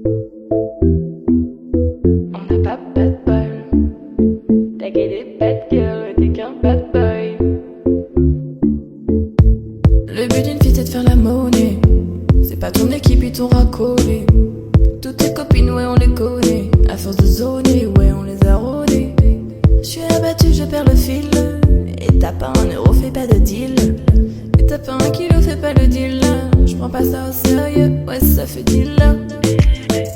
On n'a pas bad ball. T'as qu'à des bad girls, t'es qu'un bad boy. Le but d'une fille c'est de faire la monnaie. C'est pas ton équipe ils t'ont racolé. Toutes tes copines ouais on les connaît. À force de zoner ouais on les a rodées. J'suis abattu je perds le fil. Et t'as pas un euro fais pas de deal. Et t'as pas un kilo fais pas le deal là. J'prends pas ça au sérieux ouais ça fait deal là.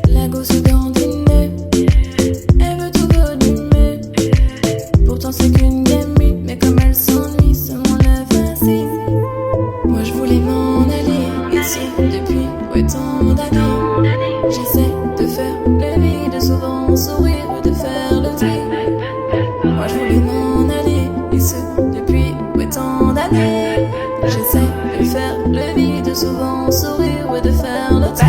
La gosse dandinée. Elle veut tout volumer. Pourtant c'est qu'une gamine. Mais comme elle s'ennuie ça m'enlève facile. Moi je voulais m'en aller. Et ce depuis ouais tant d'années. J'essaie de faire le vide, souvent sourire ou de faire le tri. Moi je voulais m'en aller, et ce depuis ouais tant d'années. J'essaie de faire le vide, souvent sourire ou de faire le tri.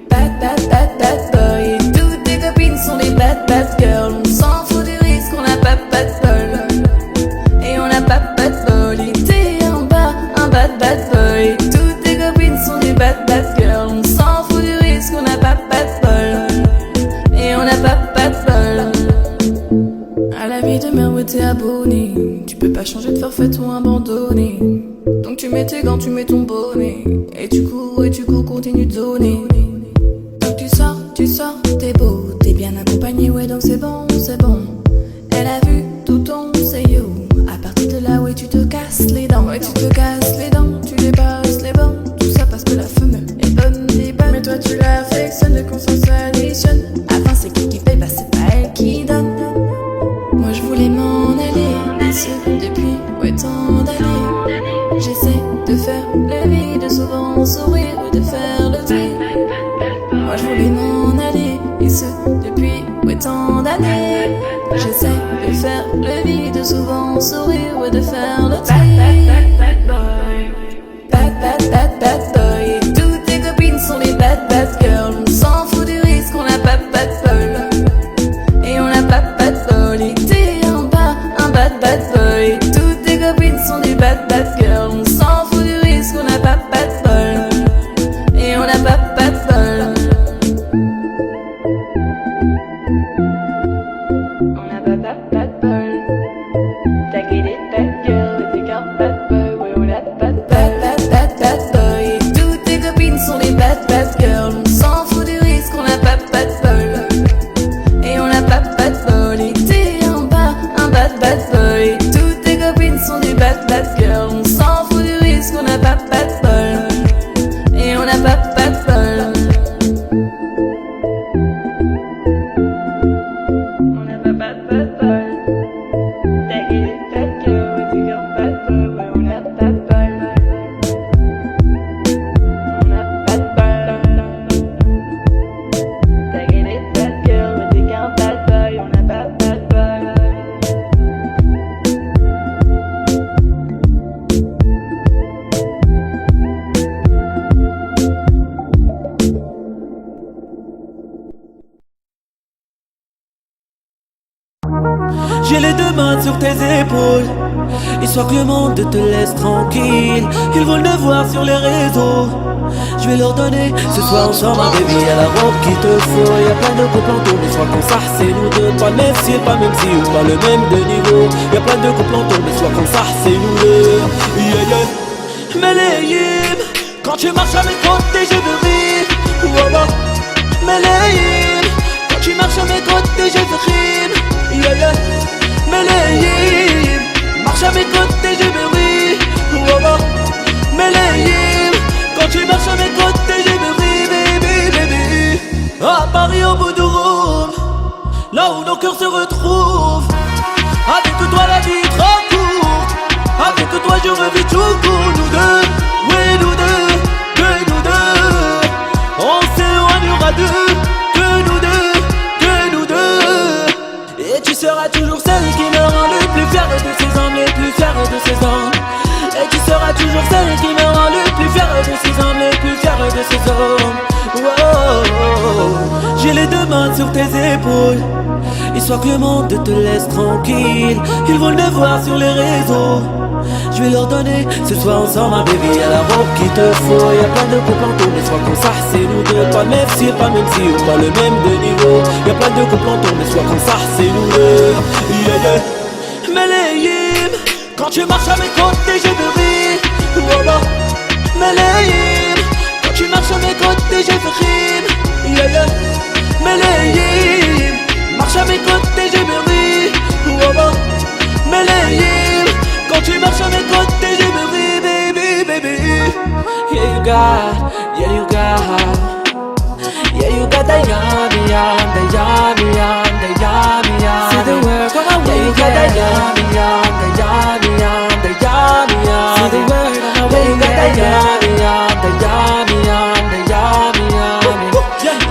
Bad boy, bad boy. Et toutes tes copines sont des bad girls. On s'en fout du risque, on n'a pas bad bol. Et on n'a pas bad bol. Et t'es en bas, un bad boy. Toutes tes copines sont des bad girls. On s'en fout du risque, on n'a pas bad bol. Et on n'a pas bad bol. À la vie de merde, ouais, t'es abonné. Tu peux pas changer de forfait ou abandonner. Donc tu mets tes gants, tu mets ton bonnet. Et tu cours, continue de zoner. Donc tu sors, t'es beau. T'es bien accompagné, ouais, donc c'est bon, c'est bon. Elle a vu tout ton yo. À partir de là, ouais, tu te casses les dents. Ouais, tu te casses les dents, tu dépasses les bornes. Tout ça parce que la femelle est bonne, est bonne. Mais toi, tu l'affectionnes, de conscience additionne. Enfin, c'est qui paye, bah c'est pas elle qui donne. Moi, je voulais m'en aller, et ce depuis, ouais, tant d'années. J'essaie de faire le vide, souvent sourire ou de faire le tri. Moi, je voulais m'en aller, et ce depuis, ouais, tant d'années. J'essaie de faire le vide, souvent sourire ou de faire le tri. Bad boy, bad boy. Et toutes tes copines sont les bad girls. On s'en fout du risque, on n'a pas bad bol. Et on n'a pas bad bol. Et t'es en bas, un bad boy. Et toutes tes copines sont des bad girls. On s'en fout du risque, on n'a pas bad bol. Et on n'a pas bad bol. On n'a pas bad bol. T'as qu'à des bad girls, t'es qu'un bad boy. Ouais on n'a pas bad boy. Et toutes tes copines sont des bad girls. On s'en fout du risque, on n'a pas bad bol. Et on n'a pas bad bol. Et t'es en bas, un bad boy. Et toutes tes copines sont des bad girls. On s'en fout du risque, on n'a pas bad bol. Et on n'a pas bad bol. On n'a pas bad bol. T'as qu'à des bad girls, t'es qu'un bad boy. Ouais on n'a pas bol. On n'a pas de bol. T'as qu'à des bad girls, t'es qu'un bad boy. On n'a pas bad bol. J'ai les deux mains sur tes épaules, histoire que le monde te laisse tranquille. Ils veulent te voir sur les réseaux, je vais leur donner ce soir ensemble un baby à la robe qu'il te faut. Y'a plein de couples en tour, mais soit qu'on s'arrête c'est nous deux. Pas le même style, pas le même style, pas le même de niveau. Y'a plein de couples en tour, mais soit qu'on s'arrête c'est nous deux. Yeah yeah. Mais les hymnes, quand tu marches à mes côtés je veux rire. Voilà. Mais les hymnes, quand tu marches à mes côtés je veux rire. Yeah yeah. Mais les hymnes, marche à mes côtés je veux rire. Voilà. Mais les hymnes, quand tu marches à mes côtés je veux rire, baby, baby. À Paris au bout du Rhône, là où nos cœurs se retrouvent. Avec toi la vie est trop courte. Avec toi je revis tout court. Nous deux, oui nous deux, que nous deux. On s'éloignera d'eux, que nous deux, que nous deux. Et tu seras toujours celle qui me rend le plus fier de ses hommes, les plus fiers de ses hommes. Et tu seras toujours celle qui me rend le plus fier de ses hommes, les plus fiers de ses hommes. Wow. J'ai les deux mains mains sur tes épaules, histoire que le monde te laisse tranquille. Ils veulent te voir sur les réseaux, je vais leur donner ce soir ensemble un baby. Y'a la robe qu'il te faut, y'a plein de couples en tour. Mais soit qu'on s'arrête, c'est nous deux, pas le même style, pas le même si ou pas le même de niveau. Y'a plein de couples en tour, mais soit qu'on s'arrête, c'est nous deux. Yeah, yeah. Meleïm, quand tu marches à mes côtés, je veux rire. Voilà. Meleïm, quand tu marches à mes côtés, je veux rire. Yeah, yeah. Meleïm, marche à mes côtés, je veux rire. Voilà. Meleïm, quand tu marches à mes côtés, je veux rire, baby, baby. Yeah, you got, yeah, you got. Yeah, you got the yummy, yum, the yummy, yum, the yummy, yum. See the word, come on, yeah, you got the yummy, yum, the yummy, yum, the yummy, yum. See the word, come on, yeah, you got the yummy, yum, the yummy, yum, the yummy, yum.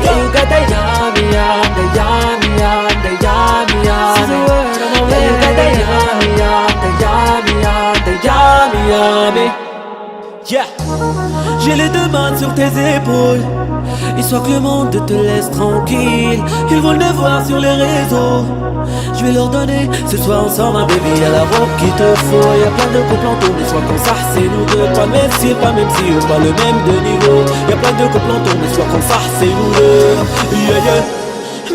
Yeah, you got the yummy, yum, the yummy, yum, the yummy, yum. See the word, come on, yeah, you got the yummy, yum, the yummy, yum, the yummy, yum. Yeah, j'ai les deux mains sur tes épaules, histoire que le monde te laisse tranquille. Ils veulent te voir sur les réseaux, je vais leur donner ce soir ensemble un baby. Y'a la robe qu'il te faut, y'a plein de couples en tour. Mais soit qu'on s'arrête, c'est nous deux, pas le même style, pas le même si ou pas le même de niveau. Y'a plein de couples en tour, mais soit qu'on s'arrête, c'est nous deux. Yeah, yeah.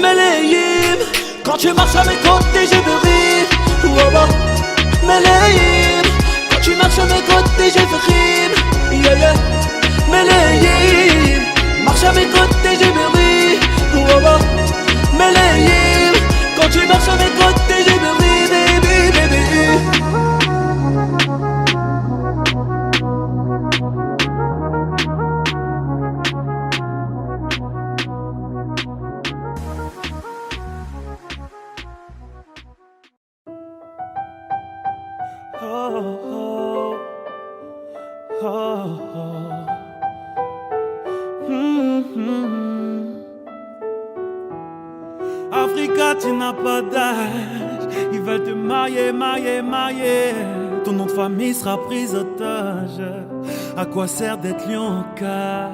Meleïm, quand tu marches à mes côtés, je veux rire. Voilà. Meleïm, quand tu marches à mes côtés, je veux rire. Yeah, yeah. Meleïm, marche à mes côtés, je veux rire. Voilà. Meleïm, quand tu marches à mes côtés, je veux rire, baby, baby. Africa, tu n'as pas d'âge. Ils veulent te marier, marier, marier. Ton nom de famille sera pris otage. À quoi sert d'être lion en cage?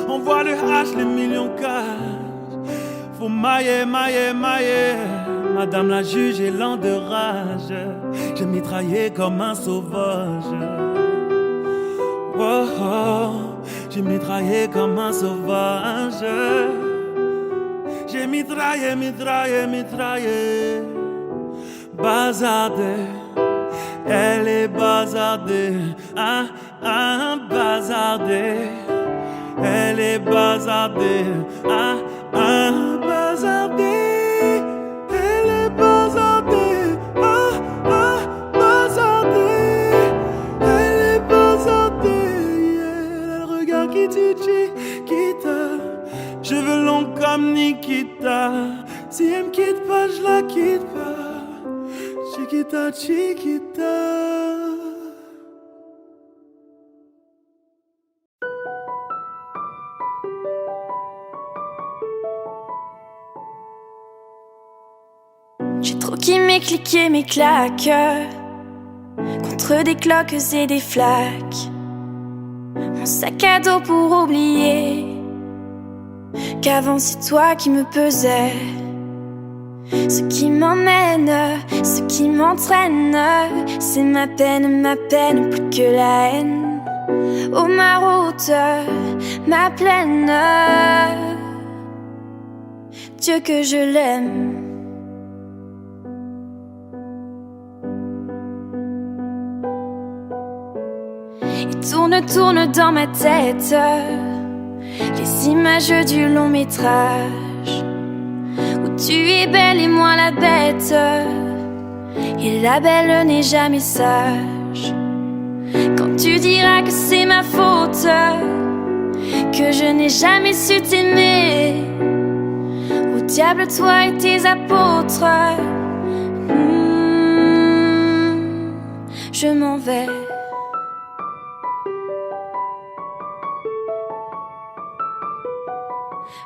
Envoie le H, les millions cash. Faut mailler, mailler, mailler. Madame la juge est lent de rage. J'ai mitraillé comme un sauvage. Oh, oh. J'ai mitraillé comme un sauvage. J'ai mitraillé, mitraillé, mitraillé. Bazardée, elle est bazardée. Ah, ah, bazardée. Elle est bazardée. Ah, ah, bazardée. Elle est bazardée. Ah, ah, bazardée. Elle est bazardée. Yeah. Le regard qui titille, qui t'a. Cheveux longs comme Nikita. Si elle me quitte pas, je la quitte pas. Chiquita, chiquita. J'ai trop kiffé cliquer mes claques contre des cloques et des flaques. Mon sac à dos pour oublier qu'avant c'est toi qui me pesais. Ce qui m'emmène, ce qui m'entraîne, c'est ma peine plus que la haine. Oh ma route, ma plaine, Dieu que je l'aime. Il tourne dans ma tête les images du long métrage où tu es belle et moi la bête, et la belle n'est jamais sage. Quand tu diras que c'est ma faute, que je n'ai jamais su t'aimer, au diable toi et tes apôtres. Je m'en vais.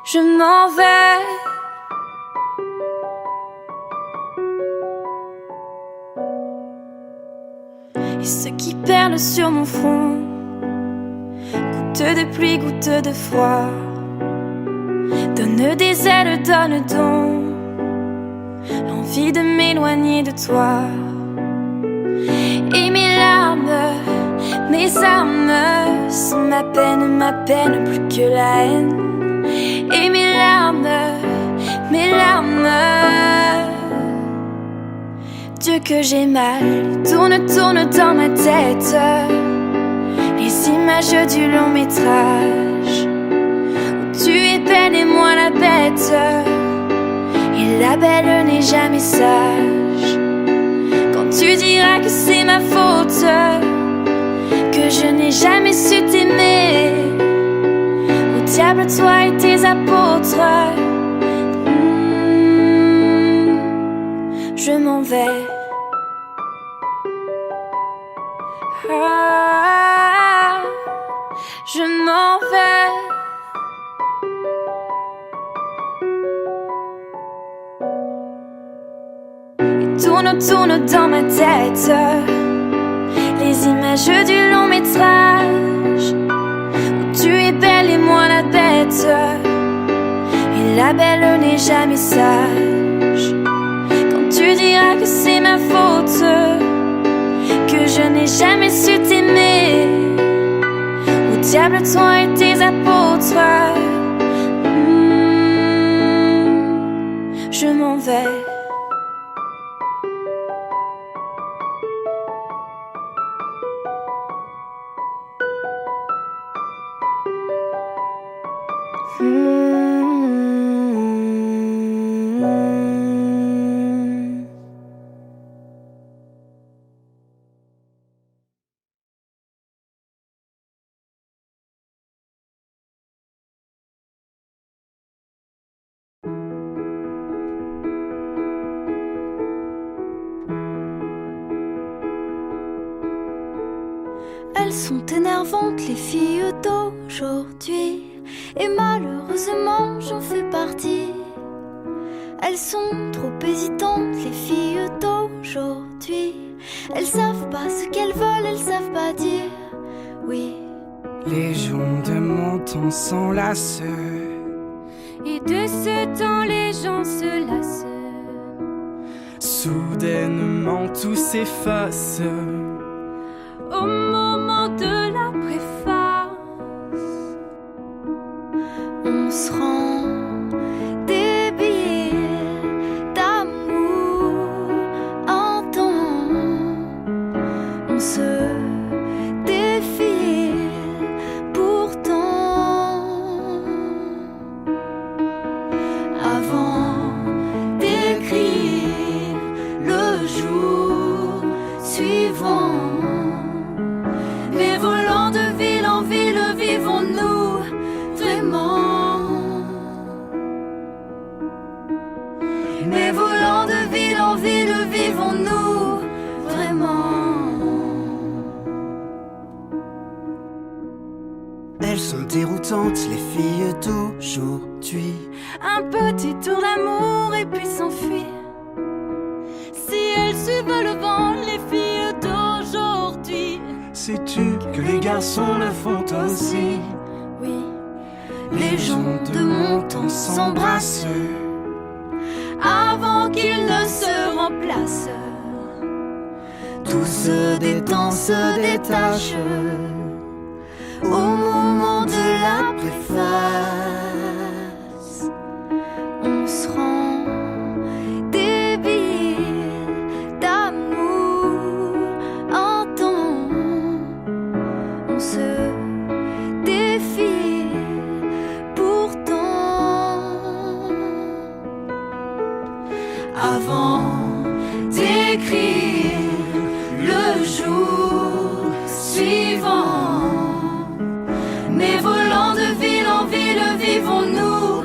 Je m'en vais. Et ce qui perle sur mon front, goutte de pluie, goutte de froid, Donne des ailes, donne donc l'envie de m'éloigner de toi. Et mes larmes, mes armes sont ma peine plus que la haine. Et mes larmes, Dieu que j'ai mal, tourne dans ma tête les images du long métrage où tu es belle et moi la bête. Et la belle n'est jamais sage. Quand tu diras que c'est ma faute, que je n'ai jamais su t'aimer, au diable toi et tes apôtres. Je m'en vais. Ah, je m'en vais. Et tourne dans ma tête les images du long métrage où tu es belle et moi la bête. Et la belle n'est jamais sage. Quand tu diras que c'est ma faute, que je n'ai jamais su t'aimer, au diable toi et tes apôtres. Je m'en vais. Elles sont énervantes, les filles d'aujourd'hui, et malheureusement j'en fais partie. Elles sont trop hésitantes, les filles d'aujourd'hui. Elles savent pas ce qu'elles veulent, elles savent pas dire oui. Les gens de mon temps s'enlacent, et de ce temps les gens se lassent. soudainement tout s'efface. Au moment de la préface, on se rend des billets d'amour en temps. On se défile pourtant. Avant d'écrire le jour suivant, mais volant de ville en ville, vivons-nous vraiment? Mais volant de ville en ville, vivons-nous vraiment? Elles sont déroutantes, les filles d'aujourd'hui. Un petit tour d'amour et puis s'enfuir. Si elles suivent le vent, les filles d'aujourd'hui. Sais-tu que les garçons le font aussi? Oui, les gens de mon temps s'embrassent avant qu'ils ne se remplacent. Tout se détend, se détache au moment de la préface. On se rend des billets d'amour en temps. On se défile pourtant. Avant d'écrire le jour suivant, mais volant de ville en ville, vivons-nous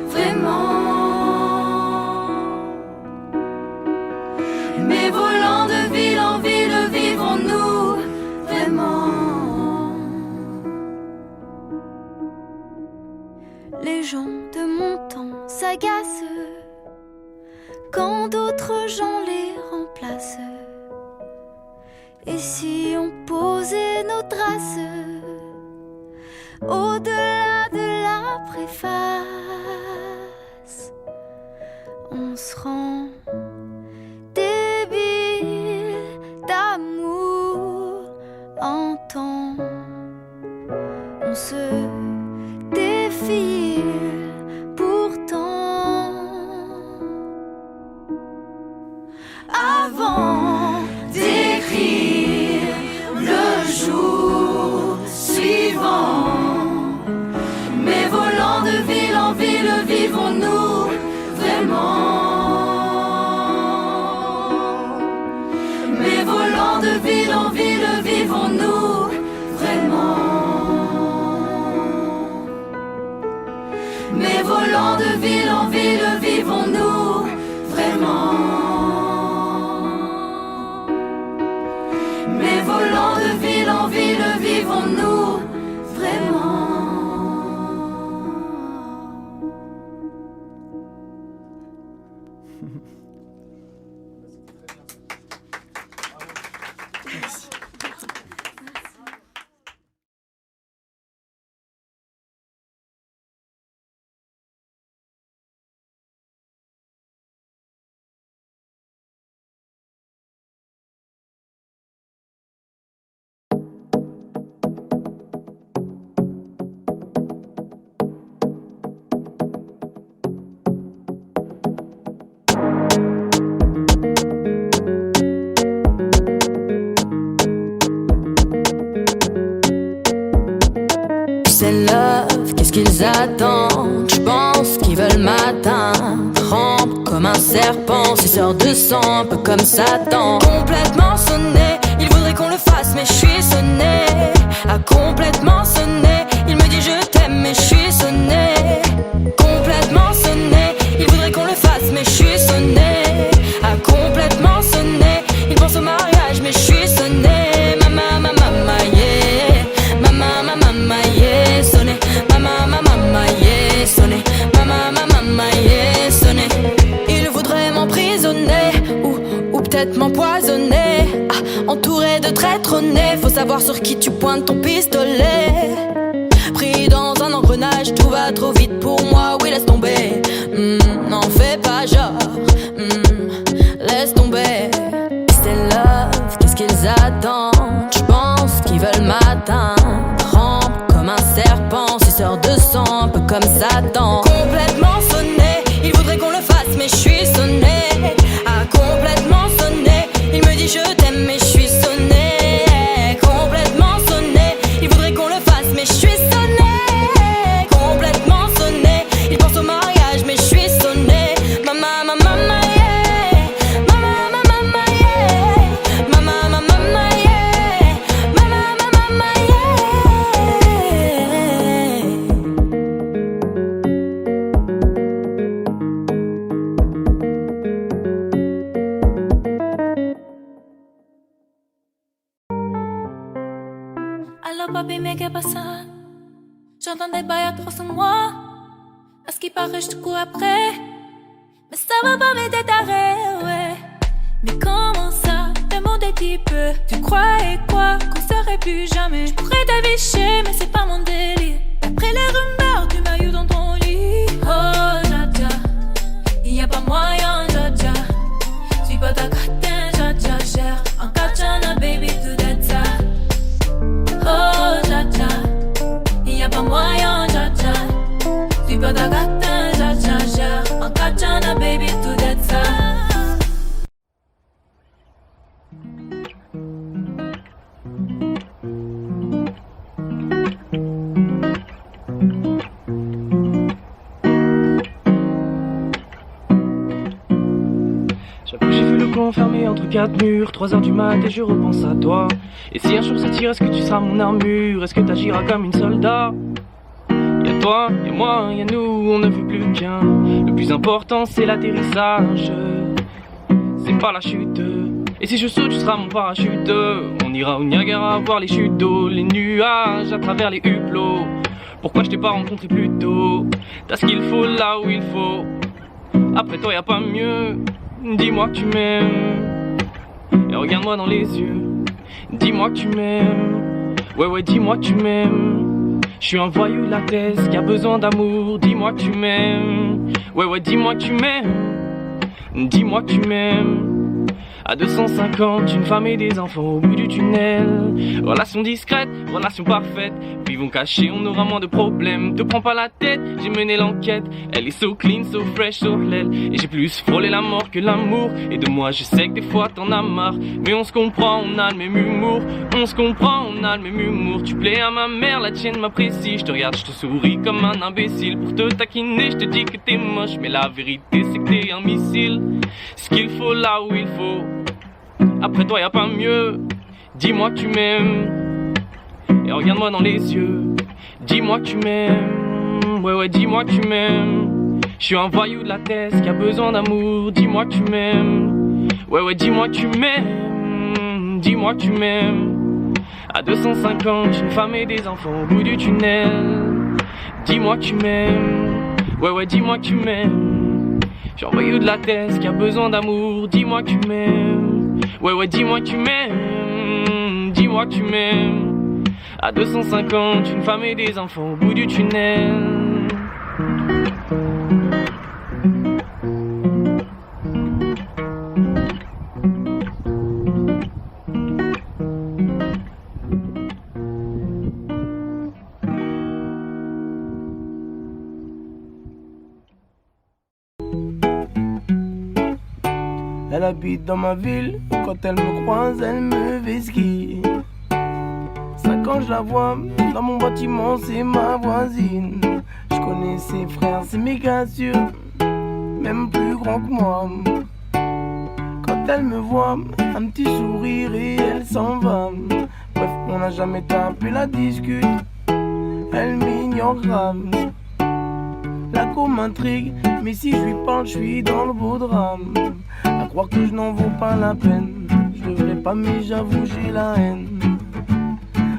vraiment? Mais volant de ville en ville, vivons-nous vraiment? Les gens de mon temps s'agacent quand d'autres gens les remplacent. Et si on posait nos traces au-delà de la préface? se rend débile d'amour en temps. On se défile pourtant. Avant d'écrire le jour suivant, mais volant de ville en ville, vivons-nous vraiment? Mais volant de ville en ville, vivons-nous vraiment? Mais volant de ville en ville, vivons-nous vraiment? Mais volant de ville en ville, vivons-nous vraiment? Qu'est-ce qu'ils attendent? Je pense qu'ils veulent m'atteindre. Rampe comme un serpent, suceur de sang, un peu comme Satan. Complètement sonné, il voudrait qu'on le fasse, mais je suis sonné. A complètement sonné, il me dit je t'aime, mais je suis sonné. Complètement sonné, il voudrait qu'on le fasse, mais je suis sonné. A complètement sonné, il pense au mariage, mais je suis sonné. Mama, mama, mama, yeah. Mama, mama, mama, yeah. Sonné. Mama, mama, mama, yeah. Sonné. Mama, mama, mama, yeah. Sonné. Il voudrait m'emprisonner ou peut-être m'empoisonner. Ah, entouré de traîtres nés, faut savoir sur qui tu pointes ton pistolet. Pris dans un engrenage, tout va trop vite pour moi, oui laisse tomber. N'en fais pas genre, laisse tomber. C'est love, qu'est-ce qu'ils attendent? Je pense qu'ils veulent m'atteindre. Rampe comme un serpent, suceur de sang, un peu comme Satan. Complètement sonné, il voudrait qu'on le fasse, mais je suis sonné. Ah, complètement sonné, il me dit je t'aime, mais je suis sonné. Complètement sonné, il voudrait qu'on le fasse, mais je suis sonné. Complètement sonné, il pense au mariage, mais je suis sonné. Mama, mama, mama, yeah. Mama, mama, mama, yeah. Mama, mama, mama, yeah. Mama, mama, mama, yeah. Allô papi, mais qu'est pasa? J'entends des bails à trop sur moi. À ce qui paraît, je te cours après. Mais ça va pas m'aider taré, ouais. Mais comment ça, le monde est petit peu. Tu croyais quoi, qu'on serait plus jamais? Je pourrais t'afficher, mais c'est pas mon délire. D'après les rumeurs, tu m'as eu dans ton lit. Oh, Jaja, y a pas moyen, Jaja. Suis pas ta catin, Jaja, gère. En katana, baby, tout that ça. Oh, Jaja, y a pas moyen, Jaja. Suis pas ta catin, Jaja, gère. En katana, baby, tout that ça. J'avoue que j'ai vu le camp enfermé entre quatre murs, 3h du mat et je repense à toi. Et si un jour ça tire, est-ce que tu seras mon armure? Est-ce que t'agiras comme une soldat? Y'a toi, y'a moi, y'a nous, on ne veut plus qu'un. Le plus important c'est l'atterrissage, c'est pas la chute. Et si je saute, tu seras mon parachute. On ira au Niagara voir les chutes d'eau, les nuages à travers les hublots. Pourquoi je t'ai pas rencontré plus tôt? T'as ce qu'il faut là où il faut. Après toi y'a pas mieux. Dis-moi que tu m'aimes et regarde-moi dans les yeux. Dis-moi que tu m'aimes. Ouais, dis-moi que tu m'aimes. Je suis un voyou latex qui a besoin d'amour. Dis-moi que tu m'aimes. Ouais, dis-moi que tu m'aimes. dis-moi que tu m'aimes. À 250, une femme et des enfants au bout du tunnel. Relation discrète, relation parfaite. Vivons cachés, on aura moins de problèmes. Te prends pas la tête, j'ai mené l'enquête. Elle est so clean, so fresh, so hell. Et j'ai plus frôlé la mort que l'amour. Et de moi, je sais que des fois t'en as marre. Mais on se comprend, on a le même humour. On se comprend, on a le même humour. Tu plais à ma mère, la tienne m'apprécie. Je te regarde, je te souris comme un imbécile. Pour te taquiner, je te dis que t'es moche. Mais la vérité, c'est que t'es un missile. Ce qu'il faut là où il faut. Après toi y'a pas mieux. Dis-moi que tu m'aimes. Et regarde-moi dans les yeux. Dis-moi que tu m'aimes. Ouais dis-moi que tu m'aimes. Je suis un voyou de la thèse qui a besoin d'amour. Dis-moi que tu m'aimes. Ouais dis-moi que tu m'aimes. Dis-moi que tu m'aimes. À 250, une femme et des enfants au bout du tunnel. Dis-moi que tu m'aimes. Ouais dis-moi que tu m'aimes. Je suis un voyou de la thèse qui a besoin d'amour. Dis-moi que tu m'aimes. Ouais dis-moi que tu m'aimes. Dis-moi que tu m'aimes. À 250, une femme et des enfants au bout du tunnel. Elle habite dans ma ville, quand elle me croise, elle me vesquille. 5 ans je la vois, dans mon bâtiment c'est ma voisine. Je connais ses frères, c'est méga sûr, même plus grand que moi. Quand elle me voit, un petit sourire et elle s'en va. Bref, on n'a jamais tapé la discute, elle m'ignore grave. La co m'intrigue, mais si je lui parle, je suis dans le beau drame. À croire que je n'en vaux pas la peine, je devrais pas, mais j'avoue j'ai la haine.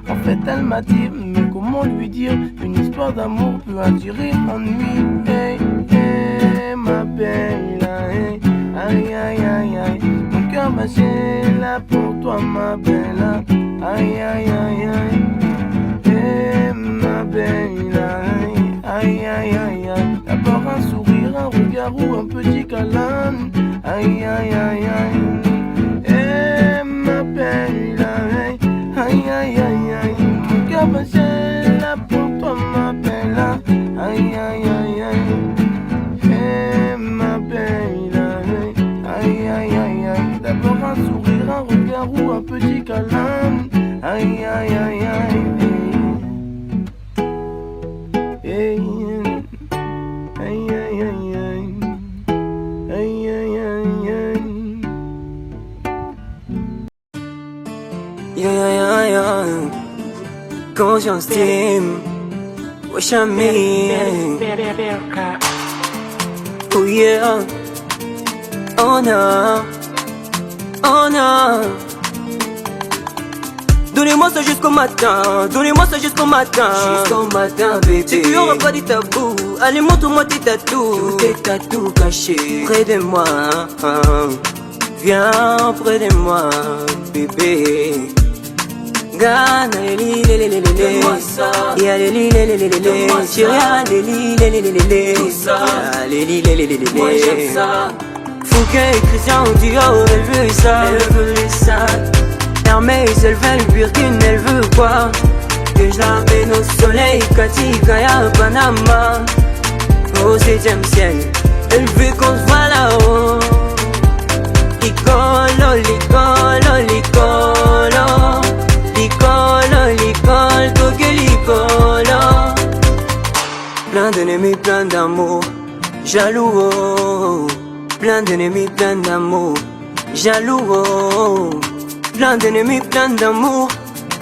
En fait elle m'attire, mais comment lui dire? Une histoire d'amour peut attirer ennui. Hey, hey, ma belle, hey, aïe, aïe, aïe, aïe. Mon cœur battait là pour toi, ma belle, aïe, aïe, aïe, aïe. Hey, ma belle, aïe, aïe, aïe, aïe. D'abord un sourire, un regard ou un petit câlin. Aïe, aïe, aïe, aïe. Eh, ma belle, aïe, aïe, aïe, aïe. Mon cœur battait là pour toi, ma belle. Aïe, aïe, aïe, aïe. Eh, ma belle, aïe, aïe, aïe, aïe. D'abord un sourire, un regard ou un petit câlin. Aïe, aïe, aïe, aïe. Hey, aïe, aïe, aïe, aïe. Aïe, aïe, aïe, aïe. Yeah. Conscience team. Wesh ami. Oh yeah. Oh no. Oh no. Donnez-moi ça jusqu'au matin, donnez-moi ça jusqu'au matin. Jusqu'au matin, bébé. C'est qu'il y aura pas de tabou. Allez, montre-moi tes tatous. Tous tes tatous cachés près de moi. Viens près de moi, bébé. Gana, donne-moi ça. Y'a les li, Syria, les li, tout ça. Moi j'aime ça. Fouquet et Christian Dior, elle veut ça. Elle veut ça. Hermès, elle veut le Birkin, elle veut quoi? Que je l'amène au soleil, Cathy, Kaya, Panama. Au 7ème ciel, elle veut qu'on se voit là-haut. Licolo, licolo, licolo. Licolo, licolo, toque licolo. Plein d'ennemis, plein d'amour, jaloux, oh. Plein d'ennemis, plein d'amour, jaloux, oh. Plein d'ennemis, plein d'amour,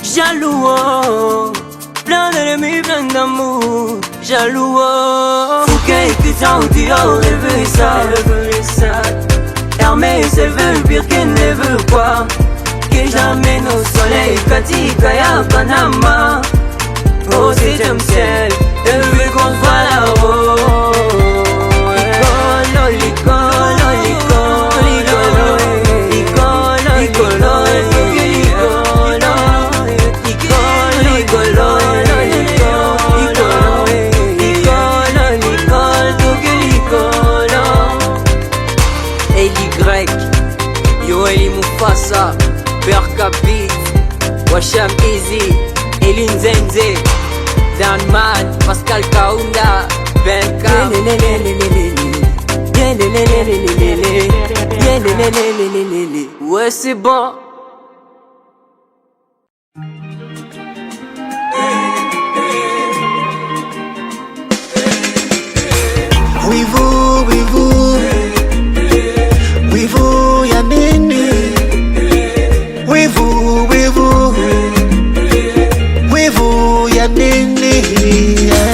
jaloux, oh. Plein d'ennemis, plein d'amour, jaloux, oh. Fouquet et Christian Dior, elle veut ça, elle veut ça. Hermès, elle veut le Birkin, elle veut quoi? Que je l'amène au soleil, Cathy, Kaya, Panama. Au 7ème ciel, elle veut qu'on se voit là-haut. Licolo, licolo, licolo, licolo, licolo, licolo. Africa Beats, Washam Easy, Elin Zenze, Dan Man, Pascal Kaunda, Benka. Ouais, c'est bon. Wivu ya nini? Wivu ya nini?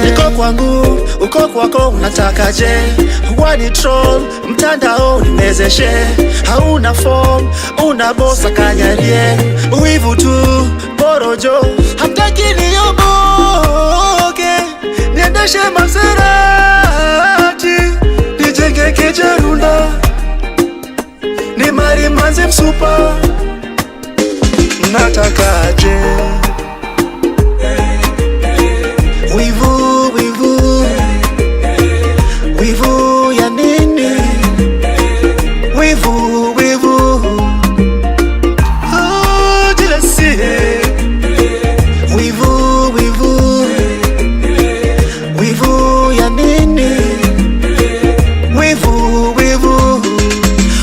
Niko kwangu, uko kwako, unatakaje? Wani troll, mtandao nimezeshe. Hauna form, unabosa kanyarie. Wivu tu, porojo, hamtaki niyoboke. Niendeshe Maserati, nijenge Kejerunda, ni mari manze msupa. Natakaje? Wivu ya nini? Wivu oh, jealousy. Wivu ya nini? Wivu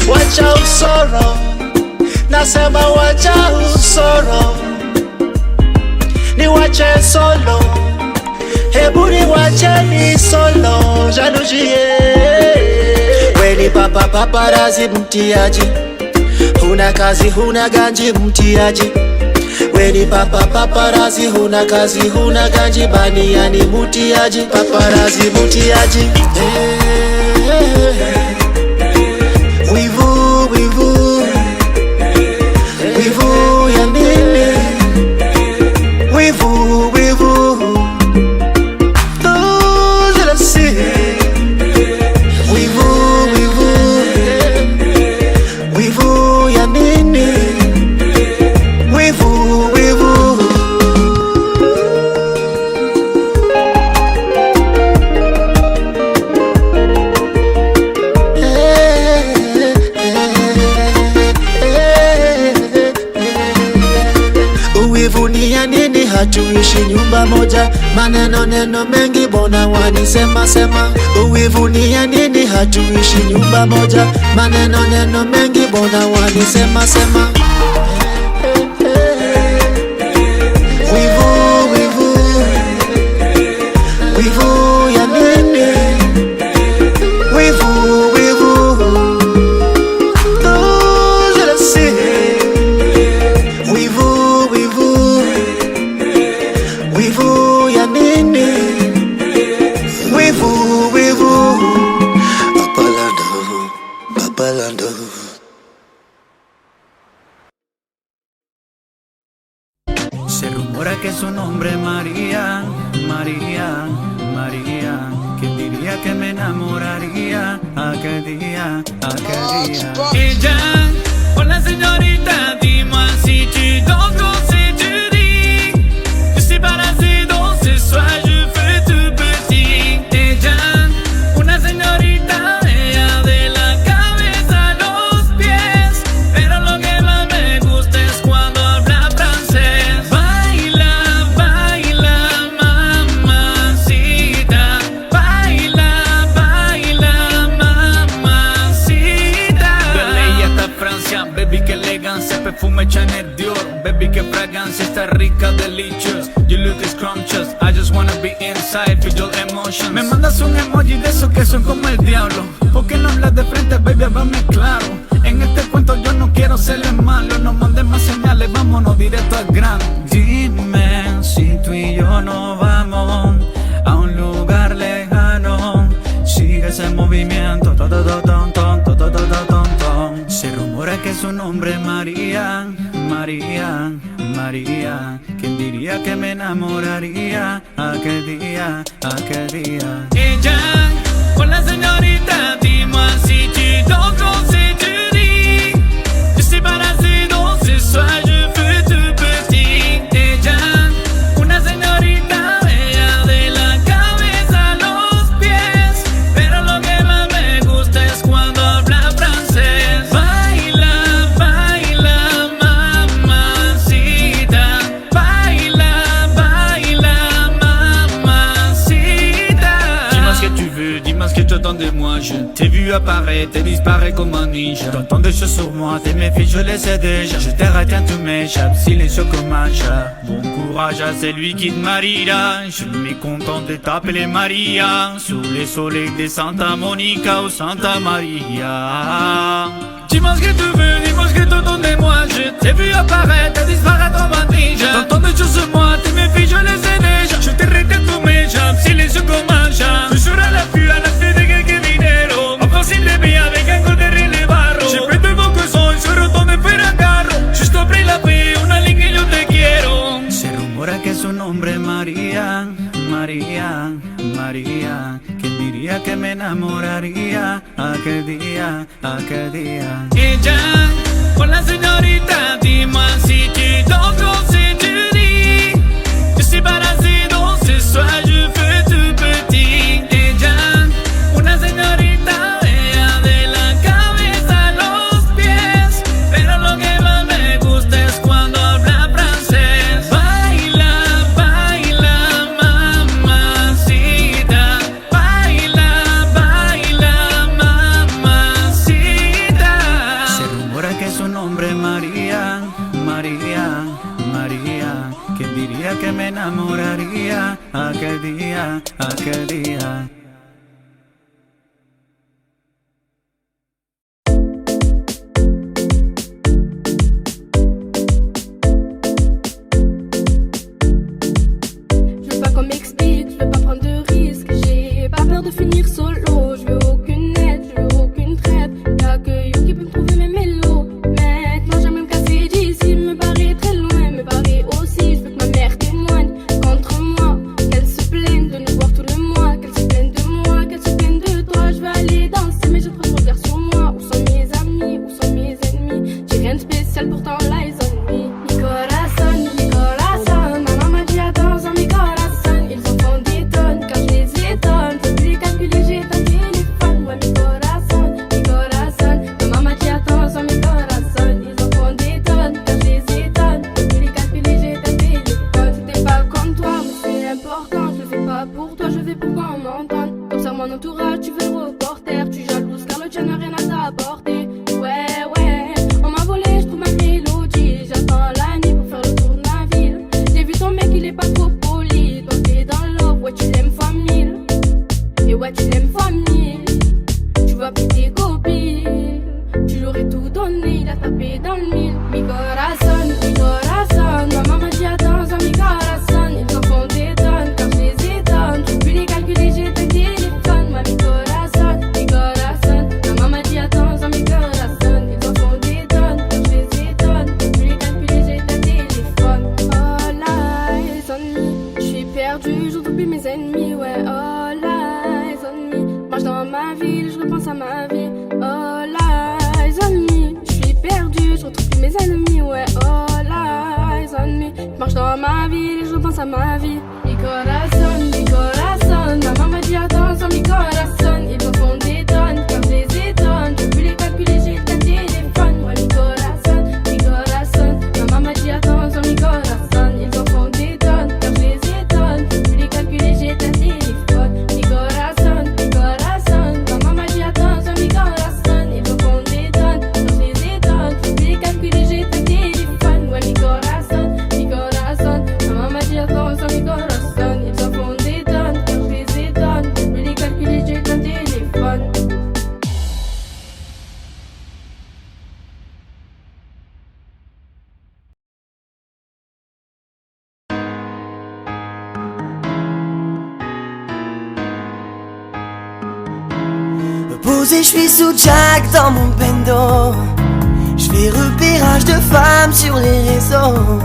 wacha usoro, nasema wacha usoro, ni wache solo, hebu ni wache ni solo, jalousie. Weni paparazi mtiaji, huna kazi huna ganji mtiaji. Weni paparazi huna kazi huna ganji, baniani mtiaji, paparazi mtiaji. Wivu ya nini? Wivu those that I see. Wivu ya nini? Wivu Uwivunia nini? Hatuishi nyumba moja, maneno mengi bona wanisema sema. Uwivunia nini? Hatuishi nyumba moja, maneno mengi bona wanisema sema. Wivu ya nini? Wivu those that I see. Wivu ya nini? Wivu Papalando. Se rumora que su nombre es María, ¿quién diría que me enamoraría aquel día? Ella, hola señorita, dis-moi si tu danses quand c'est tu dis. Je suis parasé dans ce soir, je fais tout petit. Ella, una señorita, ella de la cabeza a los pies, pero lo que más me gusta es cuando habla francés. Baila, mamacita, baila, mamacita. Bella hasta Francia, baby, que elegancia, perfume Chanel Dior, baby, que fragancia, está rica, delicious. You look scrumptious, I just wanna be inside, feel your emotions. Me mandas un emoji de esos que son como el diablo. ¿Por qué no hablas de frente, baby? Háblame claro. En este cuento yo no quiero serle malo. No mandes más señales, vámonos directo al grano. Dime si tú y yo no vamos a un lugar lejano. Sigue ese movimiento, se rumora que su nombre es María, ¿quién diría que me enamoraría aquel día? Ella, hola señorita, dis-moi si tu danses quand c'est tu dis. Je suis parasé dans ce soir, je fais tout petit. Ella, una señorita, ella de la cabeza a los pies, pero lo que más me gusta es cuando habla francés. Baila, mamacita. yeux, dis-moi ce que tu attends de moi. Je t'ai vu apparaître et disparaître comme un ninja. T'entends des choses sur moi, tes méfies je les sais déjà. Je t'ai raté tous mes chaps, silencieux comme un chat. Bon courage à celui qui te mariera. Je me contente de t'appeler Maria. Sous les soleils de Santa Monica ou Santa Maria. Dis-moi ce que tu veux, dis-moi ce que tu attends de moi. Je t'ai vu apparaître et disparaître comme un ninja. T'entends des choses sur moi, tes méfies je les sais déjà. Je t'ai raté tous mes chaps, silencieux comme un chat. Toujours à l'affût de quelques mineros. Impossible de bien avec un coup derrière le barro. J'ai plus de vos que soy, solo donde fuera carro. Juste après la paix, una link que yo te quiero. Se rumora que su nombre es María, María, María. ¿Quién diría que me enamoraría aquel día, aquel día? Ella, con la señorita, dis-moi si tu danses comme si tu dis. Je suis parasito, ce soir je fais tout petit. Ella, una señorita, ella de la cabeza a los pies. Pero lo que más me gusta es cuando habla francés. Baila, baila, mamacita. Baila, baila, mamacita. Se rumora que su nombre es María, María, María. ¿Quién diría que me enamoraría aquel día, aquel día? Je veux pas qu'on m'explique, je veux pas prendre de risques. J'ai pas peur de finir solo. Je veux aucune aide, je veux aucune trêve. Y'a que You qui peut me trouver mes mélos. Maintenant j'aime me casser d'ici, me barrer très loin, me barrer aussi. Je veux que ma mère témoigne contre moi, qu'elle se plaigne de nous voir tout le mois, qu'elle se plaigne de moi, qu'elle se plaigne de toi. Je veux aller danser mais je te regarde sur moi. Où sont mes amis, où sont mes ennemis? J'ai rien de spécial pourtant là ils ont mis. Mi corazón, mi corazón. Maman m'a dit attends, mi corazón. Ils en font des tonnes quand je les étonne. Faut plus les calculer, j'ai ton téléphone. Ouais mi corazón, mi corazón. Maman m'a dit attends, mi corazón. Ils en font des tonnes quand je les étonne. Faut plus les calculer, j'ai ton téléphone. C'était pas comme toi, mais c'est important. Je le fais pas pour toi, je fais pour qu'on m'entende. Comme ça mon entourage, tu veux le reporter. Tu jalouses car le tien n'a rien à t'apporter. Ouais, ouais, on m'a volé, je trouve ma mélodie. J'attends la nuit pour faire le tour de ma ville. J'ai vu ton mec, il est pas trop poli. Toi t'es dans l'offre, ouais tu l'aimes fois 1000. Et ouais tu l'aimes fois 1000. Tu vois plus tes copines. Tu l'aurais tout donné, il a tapé dans le mille. Mi corazón, mi corazón. Maman m'a dit attends, mi corazón. Ils en font des tonnes quand je les étonne. Je peux plus les calculer, j'ai ton téléphone. Ouais mi corazón, mi corazón. Maman m'a dit attends, mi corazón. Ils en font des tonnes quand je les étonne. Je peux plus les calculer, j'ai ton téléphone. All eyes on me. Je suis perdu, je retrouve plus mes ennemis. Ouais, all eyes on me. Marche dans ma ville, je repense à ma vie. All eyes on me. Je suis perdu, je retrouve plus mes ennemis. Ouais, all eyes on me. Marche dans ma ville, je repense à ma vie. Mi corazón, mi corazón. Maman m'a dit attends, mi corazón. Ils en font des tonnes quand je les étonne. Je peux plus les calculer, j'ai ton téléphone. Ouais, mi corazón, mi corazón. Maman m'a dit attends, mi corazón. Ils en font des tonnes quand je les étonne. Je peux plus les calculer, j'ai ton téléphone. Mi corazón, mi corazón. Maman m'a dit attends, mi corazón. Ils en font des tonnes quand je les étonne. Je peux plus les calculer, j'ai ton téléphone. Ouais, mi corazón, mi corazón. Maman m'a dit attends, mi corazón. Ils en font des tonnes quand je les étonne. Je peux plus les calculer, j'ai ton téléphone. Posé, je suis sous Jack dans mon bendo. Je fais repérage de femmes sur les réseaux.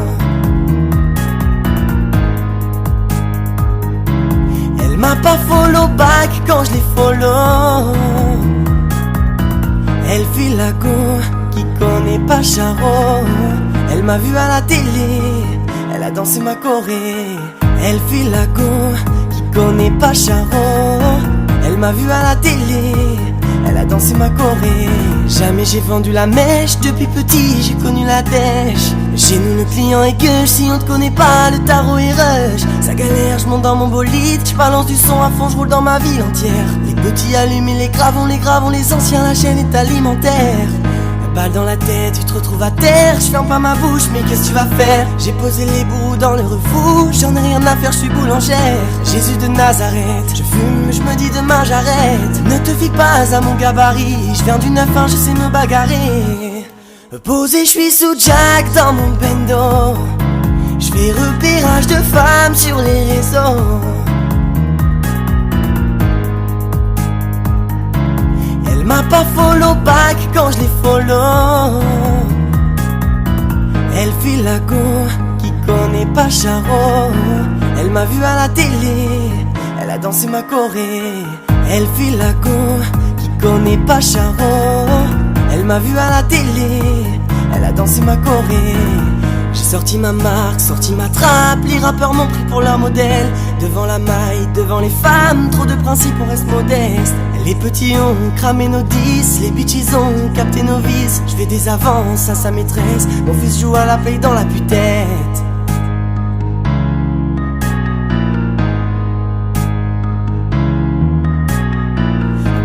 Elle m'a pas follow back quand je l'ai follow. Elle file la go qui connaît pas Charo. Elle m'a vu à la télé, elle a dansé ma choré. Elle file la go qui connaît pas Charo. Elle m'a vu à la télé, elle a dansé ma choré. Jamais j'ai vendu la mèche, depuis petit j'ai connu la dèche. Chez nous le client est gueuche, si on te connaît pas le tarot est rush. Ça galère, je monte dans mon bolide, je balance du son à fond, je roule dans ma ville entière. Les petits allument et les gravons, les anciens, la chaîne est alimentaire. Balle dans la tête, tu te retrouves à terre. Je ferme pas ma bouche, mais qu'est-ce que tu vas faire? J'ai posé les bourreaux dans le refout, j'en ai rien à faire, je suis boulangère. Jésus de Nazareth, je fume, je me dis demain j'arrête. Ne te fie pas à mon gabarit, je viens du 9-1, je sais me bagarrer. Posé, je suis sous Jack dans mon bendo. Je fais repérage de femmes sur les réseaux. Elle m'a pas follow back quand je l'ai follow. Elle file la go, qui connaît pas Charo. Elle m'a vu à la télé, elle a dansé ma choré. Elle file la go, qui connaît pas Charo. Elle m'a vu à la télé, elle a dansé ma choré. J'ai sorti ma marque, sorti ma trappe. Les rappeurs m'ont pris pour leur modèle. Devant la maille, devant les femmes, trop de principes, on reste modeste. Les petits ont cramé nos 10, les bitches ont capté nos vices. Je fais des avances à sa maîtresse, mon fils joue à la play dans la putette.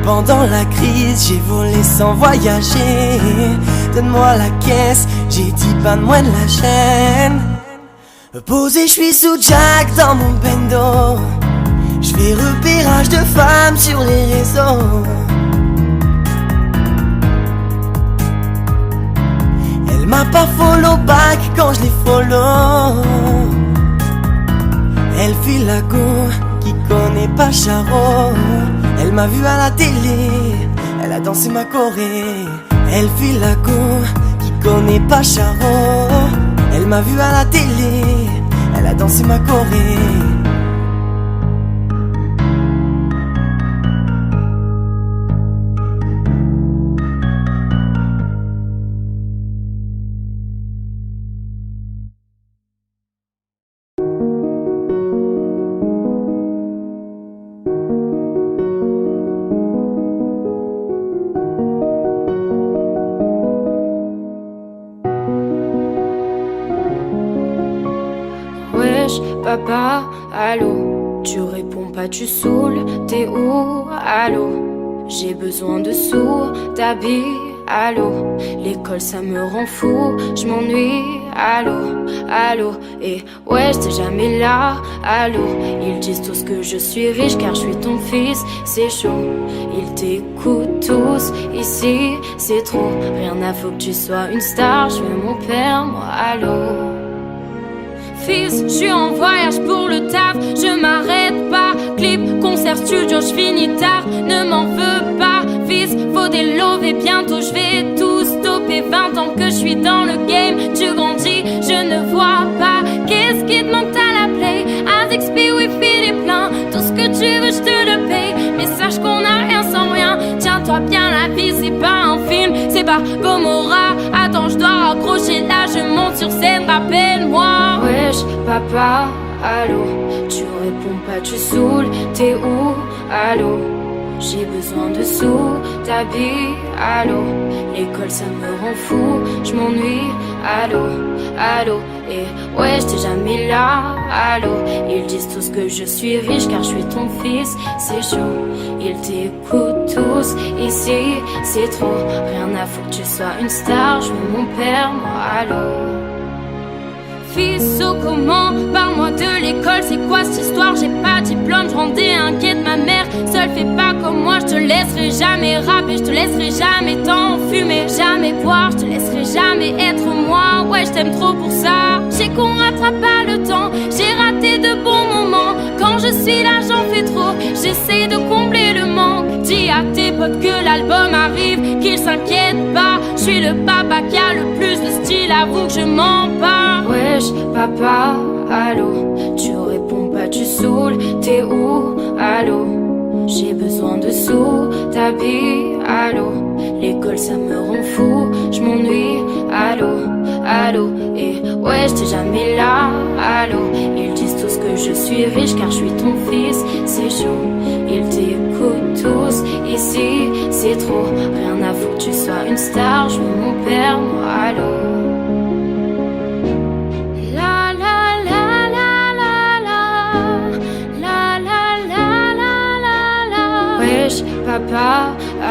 Pendant la crise, j'ai volé sans voyager. Donne-moi la caisse, j'ai dit pas de moins de la chaîne. Posé, je suis sous Jack dans mon bendo. Je fais repérage de femmes sur les réseaux. Elle m'a pas follow back quand je l'ai follow. Elle file la go, qui connaît pas Charo. Elle m'a vu à la télé, elle a dansé ma choré. Elle file la go, qui connaît pas Charo. Elle m'a vu à la télé, elle a dansé ma choré. Papa, allô, tu réponds pas, tu saoules, t'es où, allô, j'ai besoin de sous, t'habilles, allô, l'école ça me rend fou, je m'ennuie, allô, allô, et ouais j'étais jamais là, allô, ils disent tous que je suis riche car je suis ton fils, c'est chaud, ils t'écoutent tous, ici c'est trop, rien à faut que tu sois une star, je veux mon père, moi, allô. Fils, je suis en voyage pour le taf, je m'arrête pas. Clip, concert, studio, je finis tard, ne m'en veux pas. Fils, faut des loves et bientôt je vais tout stopper. 20 ans que je suis dans le game, tu grandis, je ne vois pas. Qu'est-ce qui te manque à la play? ASXP, Wi-Fi, les pleins, tout ce que tu veux, je te le paye. Mais sache qu'on a rien sans rien, tiens-toi bien, la vie c'est pas un film, c'est pas Gomorrah. Attends, je dois raccrocher là, je monte sur scène, rappelle-moi. Wesh, papa, allô, tu réponds pas, tu saoules, t'es où, allô, j'ai besoin de sous, t'habilles, allô, l'école ça me rend fou, je m'ennuie, allô, allô, et ouais j'étais jamais là, allô, ils disent tous que je suis riche car je suis ton fils, c'est chaud, ils t'écoutent tous, ici c'est trop, rien à foutre que tu sois une star, je veux mon père, moi, allô. Fils, oh comment, parle-moi de l'école, c'est quoi cette histoire? J'ai pas de diplôme, je rendais inquiète ma mère. Seule fais pas comme moi, je te laisserai jamais rapper, je te laisserai jamais t'enfumer, jamais boire, je te laisserai jamais être moi. Ouais, je t'aime trop pour ça. J'ai qu'on rattrape pas le temps, j'ai raté de bons moments. Quand je suis là, j'en fais trop, j'essaie de combler le manque. Dis à tes potes que l'album arrive, qu'ils s'inquiètent pas. Je suis le papa qui a le plus de style, avoue que je mens pas. Wesh, papa, allô, tu réponds pas, tu saoules, t'es où, allô, j'ai besoin de sous, t'habilles, allô, l'école ça me rend fou, je m'ennuie, allô, allô, et ouais j'étais jamais là, allô, ils disent tous que je suis riche car je suis ton fils, c'est chaud, ils t'écoutent tous, ici c'est c'est trop. Rien à foutre, tu sois une star. Je veux mon père, moi, allô. La la la la la la. La la la la la la. Wesh, papa,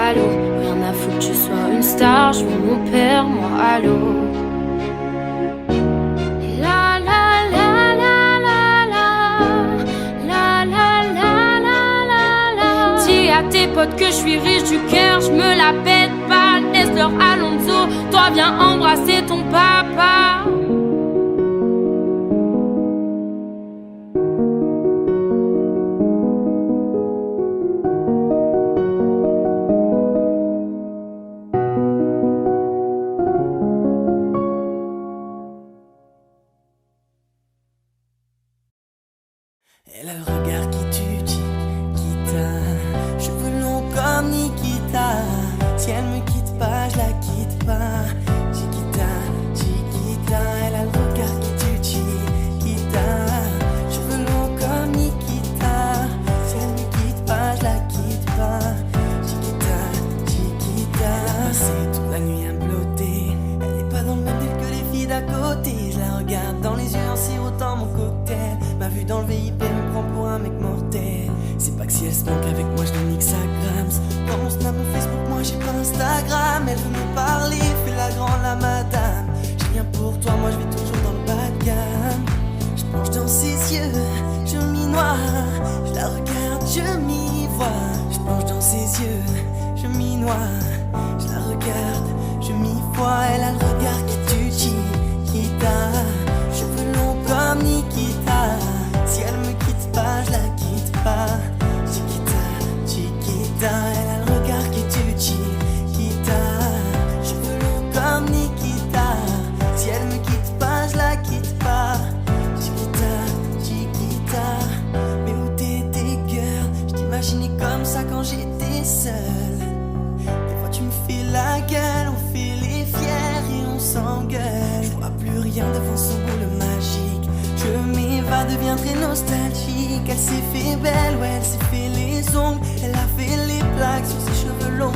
allô. Rien à foutre, tu sois une star. Je veux mon père, moi, allô. À tes potes que je suis riche du cœur, je me la pète pas, laisse-leur Alonso, toi viens embrasser ton papa. Elle a le regard qui tue, Chiquita. Cheveux longs comme Nikita. Si elle me quitte pas, je la quitte pas. Chiquita, Chiquita. Elle a le regard qui tue, Chiquita. Cheveux longs comme Nikita. Si elle me quitte pas, je la quitte pas. Chiquita, Chiquita. Elle a passé toute la nuit à me blotter. Elle est pas dans le même deal que les filles d'à côté. Je la regarde dans les yeux en sirotant mon cocktail. Ma vue dans le VIP me prend pour un mec mortel. C'est pas que si elle se manque avec moi, je la nique sa grams. Dans mon snap, mon Facebook, moi j'ai pas Instagram. Elle veut me parler, fais la grande, la madame. J'ai rien pour toi, moi je vais toujours dans le bas de gamme. Je plonge dans ses yeux, je m'y noie. Je la regarde, je m'y vois. Je plonge dans ses yeux, je m'y noie. Je la regarde, je m'y vois. Elle a le regard qui tue, Chiquita. Cheveux longs comme Nikita. Si elle me quitte pas, je la quitte pas. Chiquita, Chiquita. Elle a le regard qui tue, Chiquita. Cheveux longs comme Nikita. Si elle me quitte pas, je la quitte pas. Chiquita, Chiquita. Mais où t'étais, girl? Je t'imaginais comme ça quand j'étais seule. Des fois tu me fais la gueule, on fait les fiers et on s'engueule. Je vois plus rien devant son boule magique. Je m'évade, deviens très nostalgique. Elle s'est fait belle, ouais, elle s'est fait les ongles. Elle a fait les plaques sur ses cheveux longs.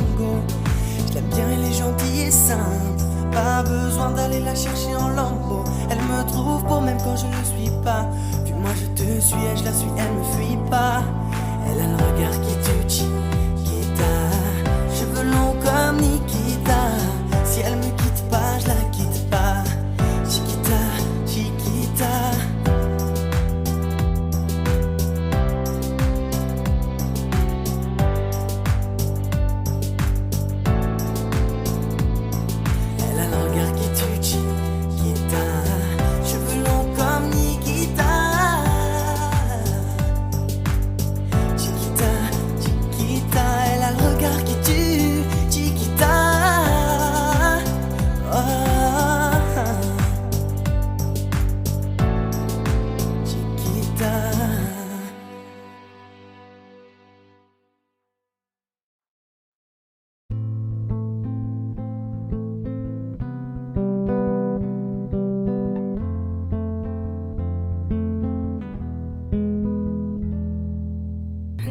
Je l'aime bien, elle est gentille et simple. Pas besoin d'aller la chercher en lambeau. Elle me trouve beau même quand je ne suis pas. Puis moi je te suis et je la suis, elle me fuit pas. Elle a le regard qui tue, Chiquita. Cheveux longs comme Nikita. Si elle me quitte pas, je la quitte pas. Chiquita, Chiquita. Elle a le regard qui tue, Chiquita. Cheveux longs comme Nikita. Chiquita, Chiquita. Elle a le regard qui tue, Chiquita. Oh. Chiquita.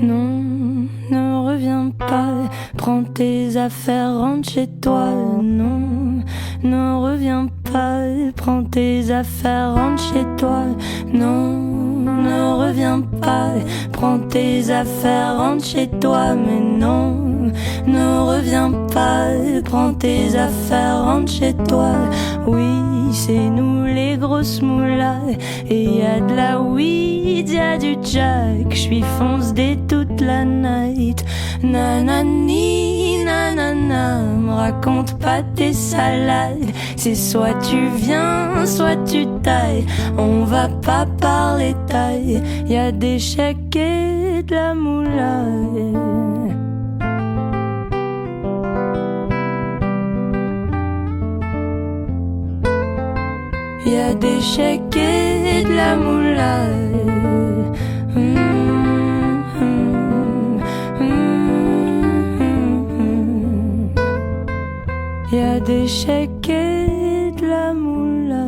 Non, ne reviens pas, prends tes affaires, rentre chez toi. Non, ne reviens pas, prends tes affaires, rentre chez toi. Non, ne reviens pas, prends tes affaires, rentre chez toi. Mais non, ne reviens pas, prends tes affaires, rentre chez toi. Oui, c'est nous les grosses moulas, et y a de la weed, y a du jack. J'suis fonce dès toute la night. Nanani, nanana, me raconte pas tes salades. C'est soit tu viens, soit tu tailles. On va pas parler taille. Y a des chèques et de la moula. Y a des chèques et de la moula. Y a des chèques et de la moula.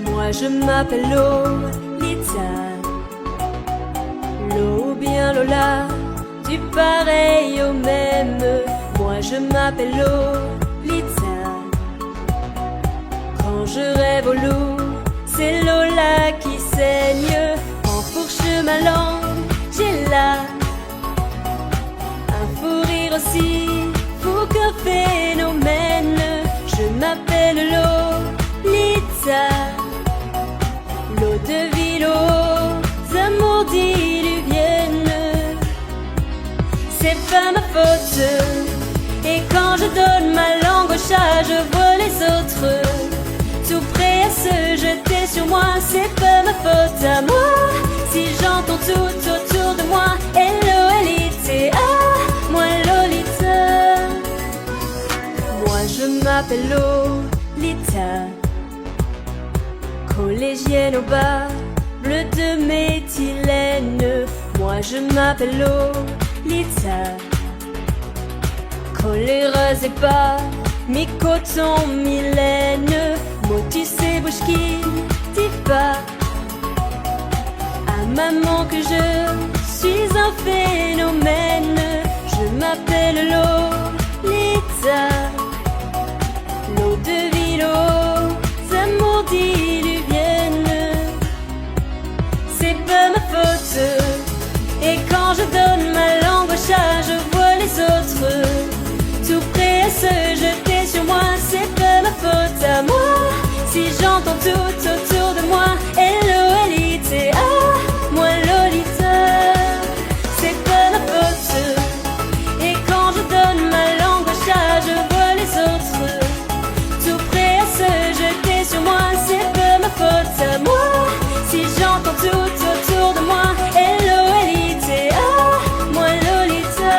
Moi je m'appelle Lolita, Lo ou bien Lola, du pareil au même. Moi je m'appelle Lolita. Quand je rêve au loup, c'est Lola qui saigne. Enfourche ma langue, j'ai là un fou rire aussi fou qu'un phénomène. Je m'appelle Lolita, l'eau de ville aux amours diluviennes. C'est pas ma faute. Et quand je donne ma langue au chat, je vois les autres tout prêts à se jeter sur moi. C'est pas ma faute à moi si j'entends tout autour de moi. L-O-L-I-T-A, moi Lolita. Moi je m'appelle Lolita, collégienne au bas, bleu de méthylène. Moi je m'appelle Lolita, coléreuse et pas mi-coton, mi-laine. Motus et bouche qui dit pas à maman que je suis un phénomène. Je m'appelle Lolita, l'eau de ville aux amours diluviennes. C'est pas ma faute. Et quand je donne ma langue au chat, je vois les autres tout prêts à se jeter sur moi. C'est pas ma faute à moi si j'entends tout autour de moi. L-O-L-I-T-A, moi Lolita. C'est pas ma faute. Et quand je donne ma langue au chat, je vois les autres tout prêts à se jeter sur moi. C'est pas ma faute à moi si j'entends tout autour de moi. L-O-L-I-T-A, moi Lolita.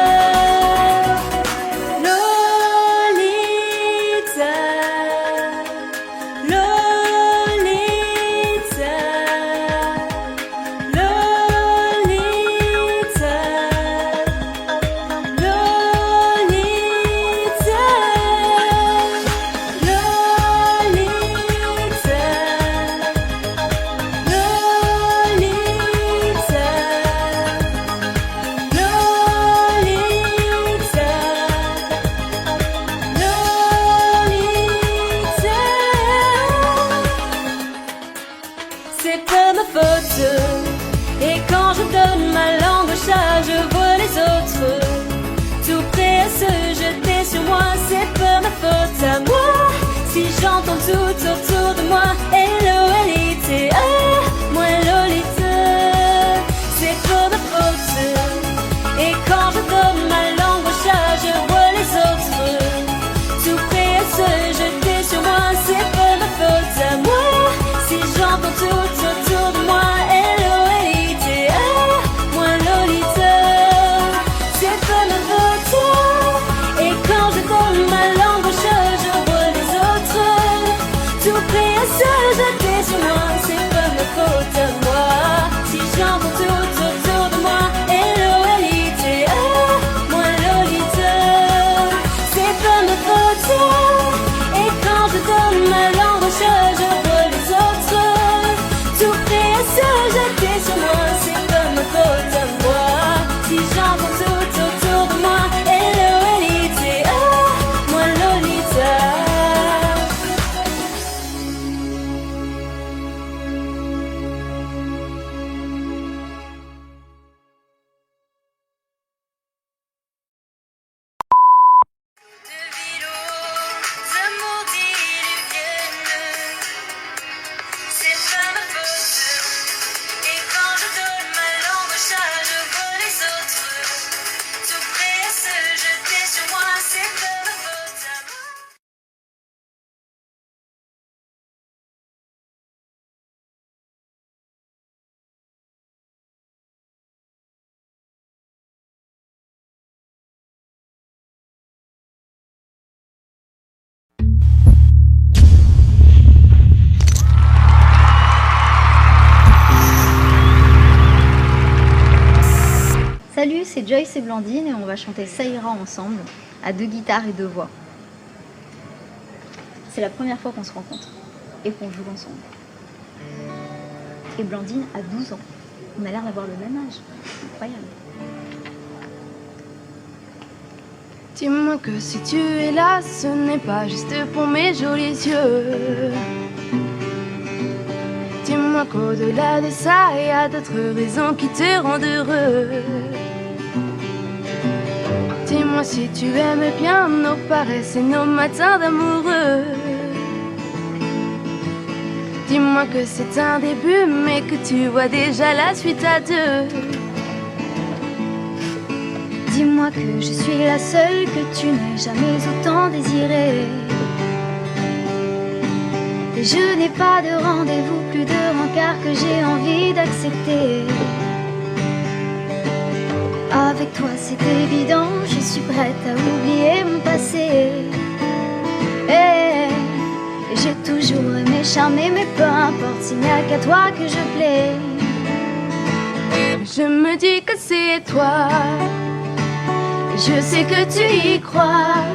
C'est pas ma faute. Et quand je donne ma langue au chat, je vois les autres tout prêts à se jeter sur moi. C'est pas ma faute à moi si j'entends tout autour de moi. L-O-L-I-T-A, moi Lolita. C'est pas ma faute. Et quand je donne ma langue au chat, je vois les autres tout prêts à se jeter sur moi. C'est pas ma faute à moi si j'entends tout autour de moi. L-O-L-I-T-A, moi Lolita. C'est pas ma faute. Et quand je donne ma langue au chat, je vois les autres tout prêts à se jeter sur moi. C'est pas ma faute à moi si j'entends tout autour de moi. L-O-L-I-T-A, moi Lolita. C'est pas ma faute. Et quand je donne ma langue au chat, je vois les autres tout prêts à se jeter sur moi. C'est pas ma faute à moi si j'entends tout autour de moi. L-O-L-I-T-A, moi Lolita. Salut, c'est Joyce et Blandine et on va chanter Ça ira ensemble à 2 guitares et 2 voix. C'est la première fois qu'on se rencontre et qu'on joue ensemble. et Blandine a 12 ans. On a l'air d'avoir le même âge. Incroyable. Dis-moi que si tu es là, ce n'est pas juste pour mes jolis yeux. Dis-moi qu'au-delà de ça, il y a d'autres raisons qui te rendent heureux. Dis-moi si tu aimes bien nos paresses et nos matins d'amoureux. Dis-moi que c'est un début, mais que tu vois déjà la suite à deux. Dis-moi que je suis la seule que tu n'aies jamais autant désirée. Et je n'ai pas de rendez-vous, plus de rencard que j'ai envie d'accepter. Avec toi c'est évident, je suis prête à oublier mon passé. Et j'ai toujours aimé charmer, mais peu importe, s'il n'y a qu'à toi que je plais. Je me dis que c'est toi, je sais que tu y crois.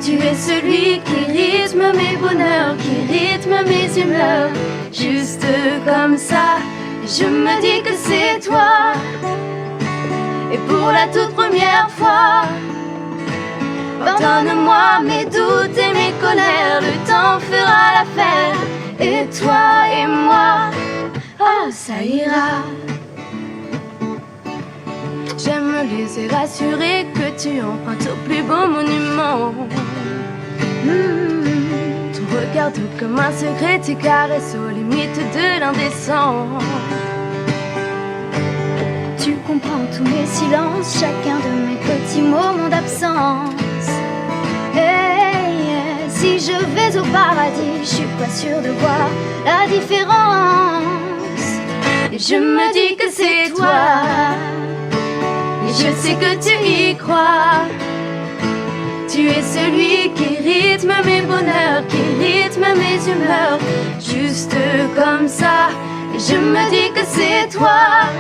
Tu es celui qui rythme mes bonheurs, qui rythme mes humeurs. Juste comme ça, je me dis que c'est toi. Et pour la toute première fois, pardonne-moi mes doutes et mes colères, le temps fera l'affaire. Et toi et moi, ah ça ira. J'aime me laisser rassurer que tu empruntes au plus beau monument. Ton regard tout comme un secret, tes caresses aux limites de l'indécent. Tu comprends tous mes silences, chacun de mes petits moments d'absence. Hey, si je vais au paradis, je suis pas sûre de voir la différence. Et je me dis que c'est toi, et je sais que tu y crois. Tu es celui qui rythme mes bonheurs, qui rythme mes humeurs. Juste comme ça, et je me dis que c'est toi.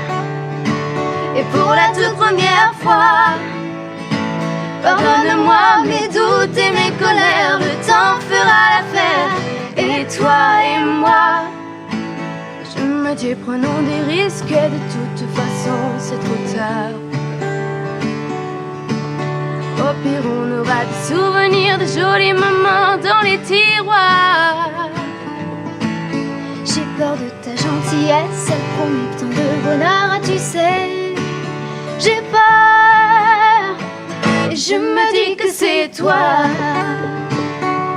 Et pour la toute première fois, pardonne-moi mes doutes et mes colères, le temps fera l'affaire. Et toi et moi, je me dis prenons des risques, et de toute façon c'est trop tard. Au pire on aura des souvenirs, de jolis moments dans les tiroirs. J'ai peur de ta gentillesse, elle promet tant de bonheur, tu sais. J'ai peur, et je me dis que c'est toi.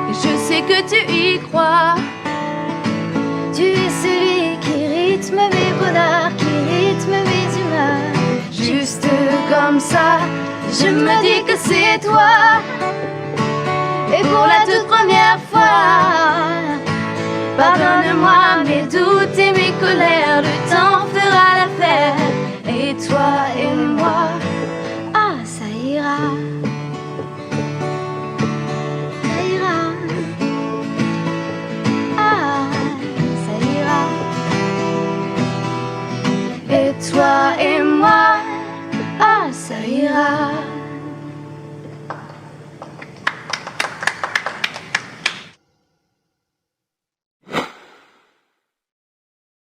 Et je sais que tu y crois. Tu es celui qui rythme mes bonheurs, qui rythme mes humeurs. Juste comme ça, je me dis que c'est toi. Et pour la toute première fois, pardonne